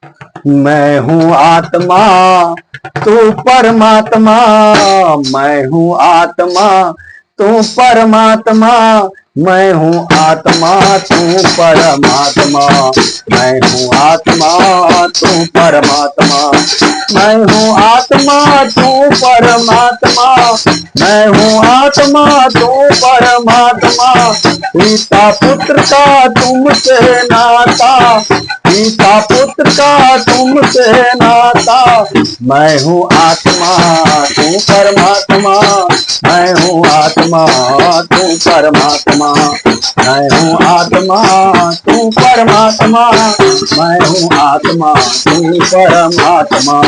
मैं हूँ आत्मा तू परमात्मा, मैं हूँ आत्मा तू परमात्मा, मैं हूँ आत्मा तू परमात्मा, मैं हूँ आत्मा तू परमात्मा, मैं हूँ आत्मा तू परमात्मा, मैं हूँ आत्मा तू परमात्मा। पिता पुत्र का तुमसे नाता, पिता पुत्र का तुमसे नाता, मैं हूँ आत्मा तू परमात्मा, मैं हूँ आत्मा तू परमात्मा, मैं हूँ आत्मा तू परमात्मा, मैं हूँ आत्मा तू परमात्मा।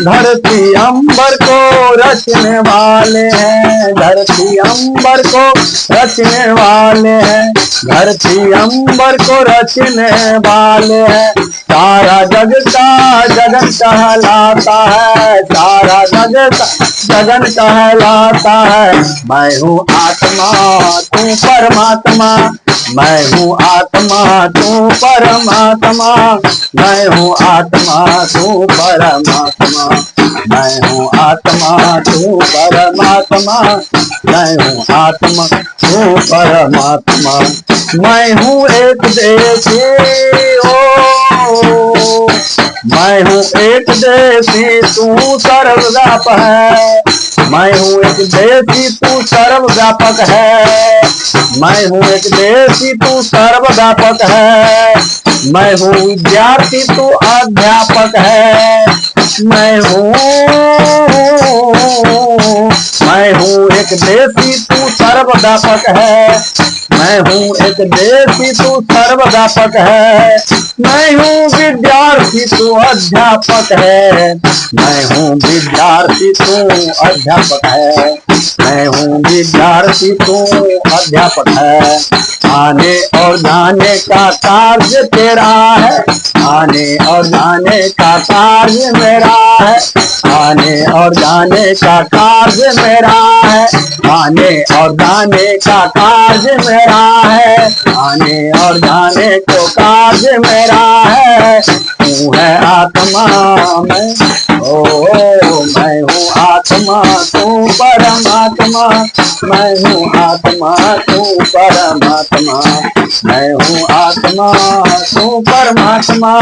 धरती अंबर को रचने वाले हैं, धरती अंबर को रचने वाले हैं, धरती अंबर को रचने वाले हैं। सारा जग का जगन कहलाता है, सारा जग का जगन कहलाता है। मैं हूँ आत्मा तू परमात्मा, मैं हूँ आत्मा तू परमात्मा, मैं हूँ आत्मा तू परमात्मा, मैं हूँ आत्मा तू परमात्मा, मैं हूँ आत्मा तू परमात्मा। मैं हूँ एक देशी ओ, मैं हूँ एक देशी तू सर्वव्याप है, मैं हूँ एक देशी तू सर्वव्यापक है, मैं हूँ एक देशी तू सर्वव्यापक है, मैं हूँ विद्यार्थी तू अध्यापक है, मैं हूँ एक देशी तू सर्वव्यापक है, मैं हूँ एक देशी तू सर्वव्यापक है, मैं हूँ विद्यार्थी तू अध्यापक है, मैं हूँ विद्यार्थी तू अध्यापक है, मैं हूँ विद्यार्थी तू अध्यापक है। आने और जाने का कार्य तेरा है, आने और जाने का कार्य मेरा है, आने और जाने का कार्य मेरा है, आने और जाने का कार्य मेरा है, आने और जाने को कार्य मेरा है। तू है आत्मा मैं मैं हूँ आत्मा तू परमात्मा, मैं हूँ आत्मा तू परमात्मा, मैं हूँ आत्मा तू परमात्मा,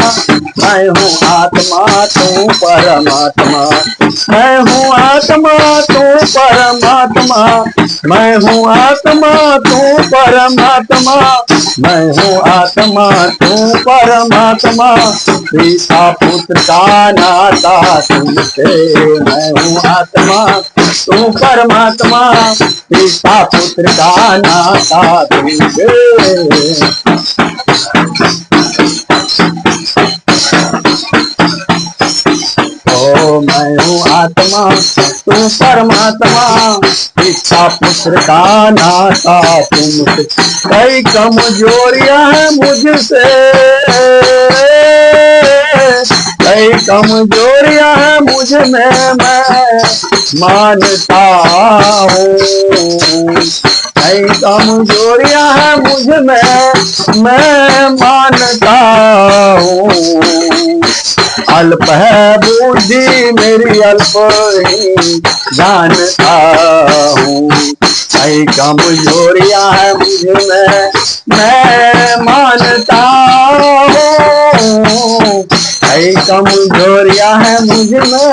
मैं हूँ आत्मा तू परमात्मा, मैं हूँ आत्मा तू परमात्मा, मैं हूँ आत्मा तू परमात्मा, मैं हूँ आत्मा तू परमात्मा। पिता पुत्र का नाता तुमसे, मैं हूँ आत्मा तू परमात्मा, पिता पुत्र का नाता तुमसे। मैं हूँ आत्मा तू परमात्मा, पिता पुत्र का नाता तुमसे। कई कमजोरियां हैं मुझसे, कई कमजोरियां हैं मुझ में मैं मानता हूँ, कई कमजोरियां हैं मुझ में मैं मानता हूँ। अल्प है बुद्धि मेरी अल्प ही जानता हूँ, कई कमजोरियां है मुझ में मैं मानता हूँ, कई कमजोरियां है मुझ में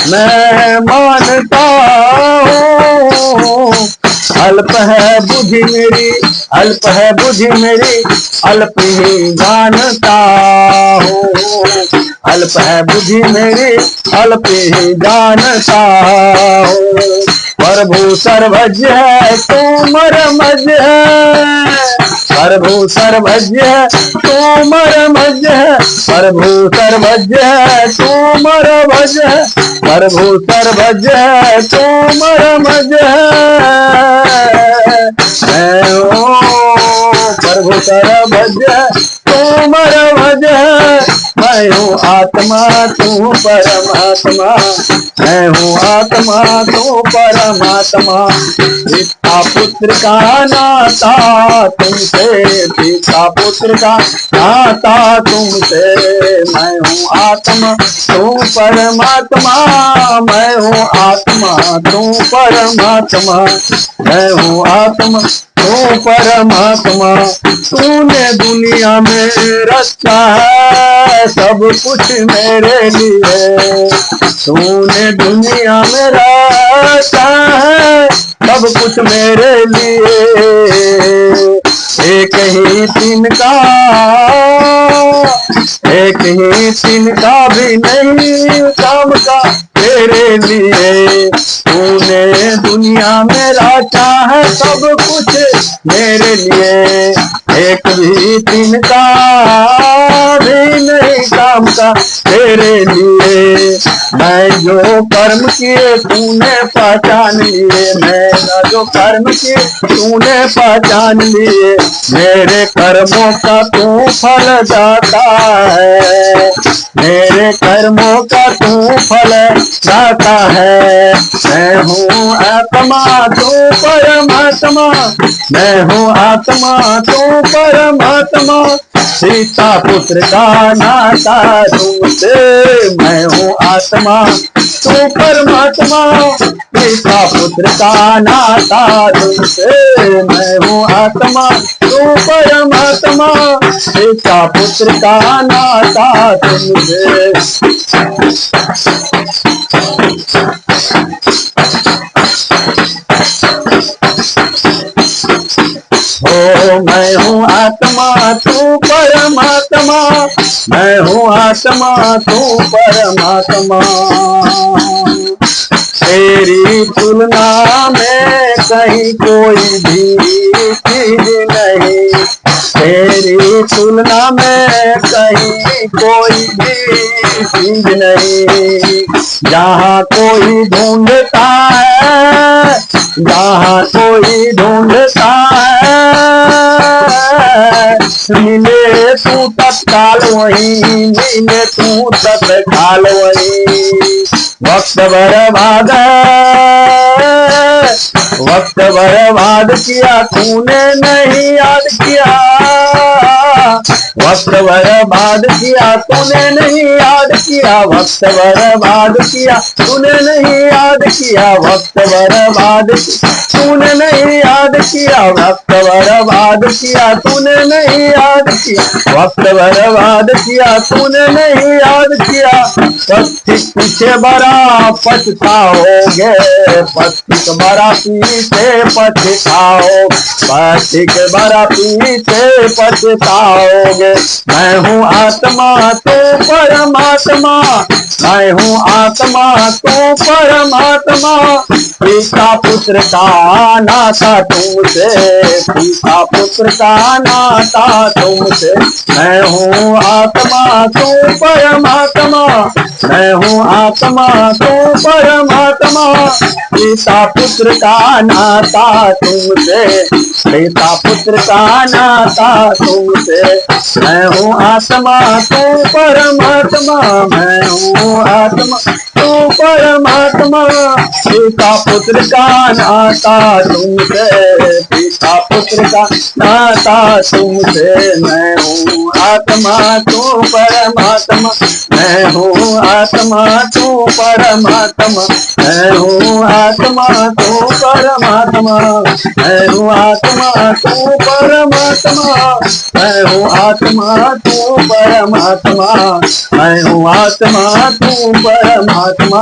मैं मानता हूँ। अल्प है बुद्धि मेरी, अल्प है बुद्धि मेरी, अल्प ही जानता हूँ, अल्प है बुद्धि मेरी, अल्प ही जानता हूँ। प्रभु सर्वज्ञ है तू मरमज्ञ है, प्रभु सर्वज्ञ है तू मरमज्ञ है, प्रभु सर्वज्ञ है तू मरमज्ञ है, प्रभु सर्वज्ञ है तू मरमज्ञ है। प्रभु सर्वज्ञ तू मरमज्ञ है, मैं हूँ आत्मा तू परमात्मा, मैं हूँ आत्मा तू परमात्मा। पिता पुत्र का नाता तुमसे, पिता पुत्र का नाता तुमसे, मैं हूँ आत्मा तू परमात्मा, मैं हूँ आत्मा तू परमात्मा, मैं हूँ आत्मा तू परमात्मा। तूने दुनिया में रखा है सब कुछ मेरे लिए, तूने दुनिया में रखा है सब कुछ मेरे लिए। एक ही तिनका, एक ही तिनका भी नहीं काम का तेरे लिए। तूने दुनिया में रखा है सब कुछ मेरे लिए, एक भी तिनका भी नहीं काम का तेरे लिए। मैं जो कर्म किए तूने पहचान लिए, मैंने जो कर्म किए तूने पहचान लिए। मेरे कर्मों का तू फल दाता है, मेरे कर्मों का तू फल दाता है। मैं हूँ आत्मा तू परमात्मा, मैं हूँ आत्मा तू परमात्मा। सीता पुत्र का नाता तुमसे, मैं हूँ आत्मा तू परमात्मा। सीता पुत्र का नाता तुमसे, मैं हूँ आत्मा तू परमात्मा। सीता पुत्र का नाता तुमसे। ओ मैं हूँ आत्मा तू परमात्मा, मैं हूँ आत्मा तू परमात्मा। तेरी तुलना में कहीं कोई भी चीज नहीं, तेरी तुलना में कहीं कोई भी चीज नहीं। जहाँ कोई ढूंढता है, जहाँ कोई ढूंढता है, मिले तू तत्काल वहीं, मिले तू तत्काल वहीं। वक्त बर्बाद, वक्त बर्बाद किया तूने नहीं याद किया, वक्त बर्बाद किया तूने नहीं याद किया, वक्त बर्बाद किया तूने नहीं याद किया, वक्त बर्बाद तूने नहीं याद किया, वक्त बर्बाद किया तूने नहीं याद किया, वक्त बर्बाद किया तूने नहीं याद किया। पथिक पीछे बड़ा पछताओगे, पथिक बड़ा पीछे पछताओ, पथिक बड़ा पीछे पछताओगे। मैं हूँ आत्मा तू परमात्मा, मैं हूँ आत्मा तू परमात्मा। पिता पुत्र का नाता तुमसे, पिता पुत्र का नाता तुमसे, मैं हूँ आत्मा तू परमात्मा, मैं हूँ आत्मा तू परमात्मा। पिता पुत्र का नाता तुमसे, पिता पुत्र का नाता तुमसे, मैं हूँ आत्मा तू परमात्मा, मैं हूँ आत्मा तू परमात्मा। पिता पुत्र का नाता तुमसे, पिता पुत्र का नाता तुमसे, मैं हूँ आत्मा तू परमात्मा, मैं हूँ आत्मा तू परमात्मा, मैं हूँ आत्मा तू परमात्मा, मैं हूँ आत्मा तू परमात्मा, मैं हूँ आत्मा तू परमात्मा, मैं हूँ आत्मा तू परमात्मा,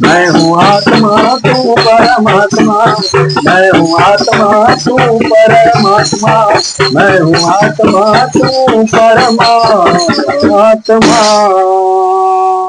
मैं हूँ आत्मा तू परमात्मा, मैं हूँ आत्मा तू परमात्मा, मैं हूँ आत्मा तू परमात्मा।